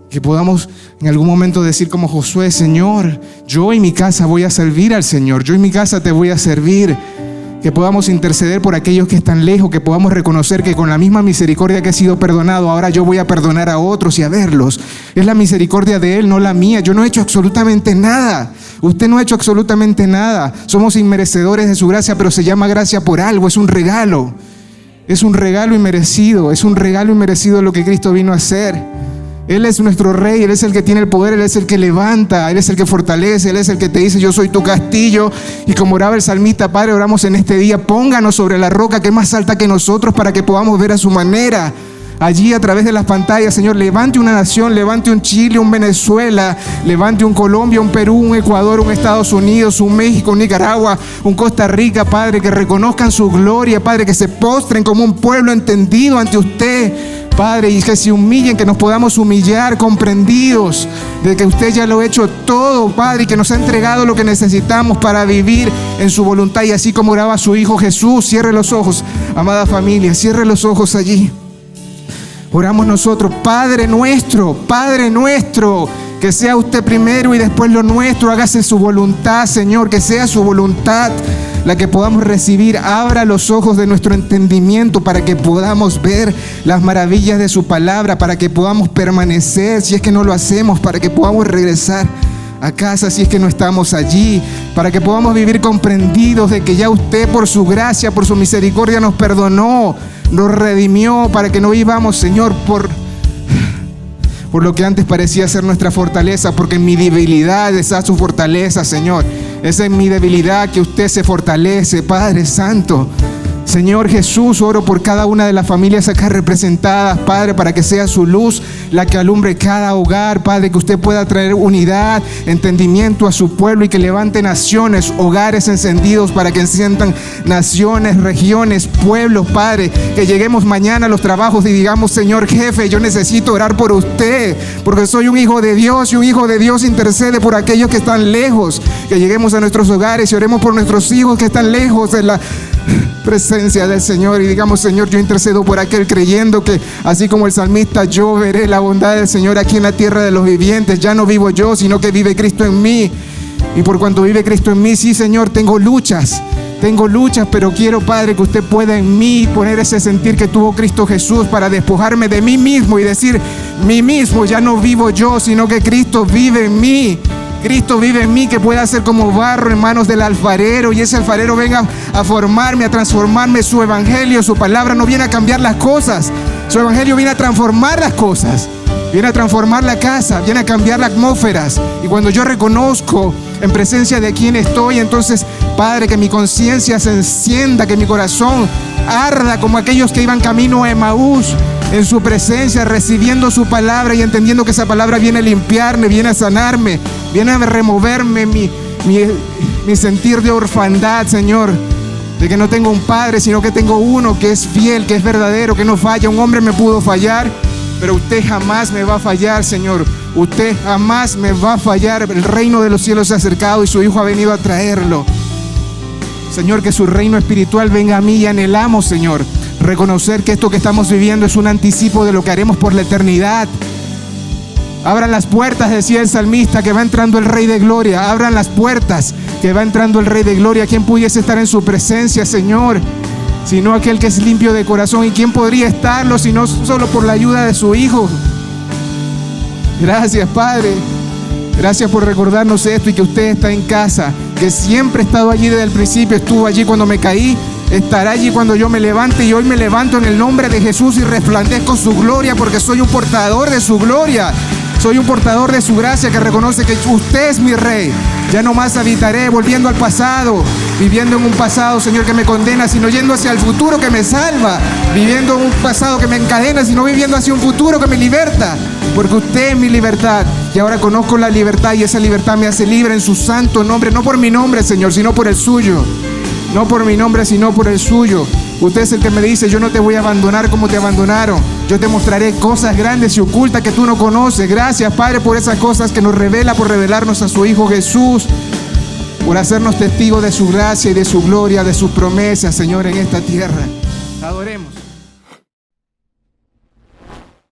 Que podamos en algún momento decir como Josué: Señor, yo y mi casa voy a servir al Señor, yo y mi casa te voy a servir. Que podamos interceder por aquellos que están lejos, que podamos reconocer que con la misma misericordia que he sido perdonado, ahora yo voy a perdonar a otros y a verlos. Es la misericordia de Él, no la mía. Yo no he hecho absolutamente nada. Usted no ha hecho absolutamente nada. Somos inmerecedores de su gracia, pero se llama gracia por algo, es un regalo. Es un regalo inmerecido, es un regalo inmerecido lo que Cristo vino a hacer. Él es nuestro Rey, Él es el que tiene el poder, Él es el que levanta, Él es el que fortalece, Él es el que te dice: yo soy tu castillo. Y como oraba el salmista, Padre, oramos en este día: pónganos sobre la roca que es más alta que nosotros, para que podamos ver a su manera. Allí a través de las pantallas, Señor, levante una nación, levante un Chile, un Venezuela, levante un Colombia, un Perú, un Ecuador, un Estados Unidos, un México, un Nicaragua, un Costa Rica, Padre, que reconozcan su gloria, Padre, que se postren como un pueblo entendido ante usted, Padre, y que se humillen, que nos podamos humillar, comprendidos de que usted ya lo ha hecho todo, Padre, y que nos ha entregado lo que necesitamos para vivir en su voluntad. Y así como oraba su Hijo Jesús, cierre los ojos, amada familia, cierre los ojos allí. Oramos nosotros: Padre nuestro, que sea usted primero y después lo nuestro. Hágase su voluntad, Señor, que sea su voluntad la que podamos recibir. Abra los ojos de nuestro entendimiento para que podamos ver las maravillas de su palabra, para que podamos permanecer, si es que no lo hacemos, para que podamos regresar a casa si es que no estamos allí, para que podamos vivir comprendidos de que ya usted, por su gracia, por su misericordia, nos perdonó, nos redimió, para que no vivamos, Señor, por lo que antes parecía ser nuestra fortaleza, porque en mi debilidad está su fortaleza, Señor. Es en mi debilidad que usted se fortalece, Padre Santo. Señor Jesús, oro por cada una de las familias acá representadas, Padre, para que sea su luz la que alumbre cada hogar, Padre, que usted pueda traer unidad, entendimiento a su pueblo, y que levante naciones, hogares encendidos para que enciendan naciones, regiones, pueblos, Padre. Que lleguemos mañana a los trabajos y digamos: Señor jefe, yo necesito orar por usted, porque soy un hijo de Dios, y un hijo de Dios intercede por aquellos que están lejos. Que lleguemos a nuestros hogares y oremos por nuestros hijos que están lejos de la presencia del Señor, y digamos: Señor, yo intercedo por aquel, creyendo que así como el salmista, yo veré la bondad del Señor aquí en la tierra de los vivientes. Ya no vivo yo, sino que vive Cristo en mí. Y por cuanto vive Cristo en mí, sí, Señor, tengo luchas, pero quiero, Padre, que usted pueda en mí poner ese sentir que tuvo Cristo Jesús, para despojarme de mí mismo y decir: mí mismo ya no vivo yo, sino que Cristo vive en mí. Cristo vive en mí, que pueda ser como barro en manos del alfarero, y ese alfarero venga a formarme, a transformarme. Su evangelio, su palabra no viene a cambiar las cosas, su evangelio viene a transformar las cosas. viene a transformar la casa, viene a cambiar las atmósferas. Y cuando yo reconozco en presencia de quién estoy, entonces, Padre, que mi conciencia se encienda, que mi corazón arda como aquellos que iban camino a Emaús, en su presencia, recibiendo su palabra y entendiendo que esa palabra viene a limpiarme, viene a sanarme, viene a removerme mi sentir de orfandad, Señor, de que no tengo un padre, sino que tengo uno que es fiel, que es verdadero, que no falla. Un hombre me pudo fallar, pero usted jamás me va a fallar, Señor. Usted jamás me va a fallar. El reino de los cielos se ha acercado y su Hijo ha venido a traerlo. Señor, que su reino espiritual venga a mí, y anhelamos, Señor, reconocer que esto que estamos viviendo es un anticipo de lo que haremos por la eternidad. Abran las puertas, decía el salmista, que va entrando el Rey de Gloria. Abran las puertas, que va entrando el Rey de Gloria. ¿Quién pudiese estar en su presencia, Señor? Sino aquel que es limpio de corazón. ¿Y quién podría estarlo si no solo por la ayuda de su Hijo? Gracias, Padre. Gracias por recordarnos esto, y que usted está en casa, que siempre ha estado allí desde el principio. Estuvo allí cuando me caí, estará allí cuando yo me levante, y hoy me levanto en el nombre de Jesús y resplandezco su gloria, porque soy un portador de su gloria. Soy un portador de su gracia, que reconoce que usted es mi Rey. Ya no más habitaré volviendo al pasado, viviendo en un pasado, Señor, que me condena, sino yendo hacia el futuro que me salva, viviendo en un pasado que me encadena, sino viviendo hacia un futuro que me liberta, porque usted es mi libertad. Y ahora conozco la libertad, y esa libertad me hace libre en su santo nombre. No por mi nombre, Señor, sino por el suyo. No por mi nombre, sino por el suyo. Usted es el que me dice: yo no te voy a abandonar como te abandonaron. Yo te mostraré cosas grandes y ocultas que tú no conoces. Gracias, Padre, por esas cosas que nos revela, por revelarnos a su Hijo Jesús, por hacernos testigos de su gracia y de su gloria, de sus promesas, Señor, en esta tierra. Adoremos.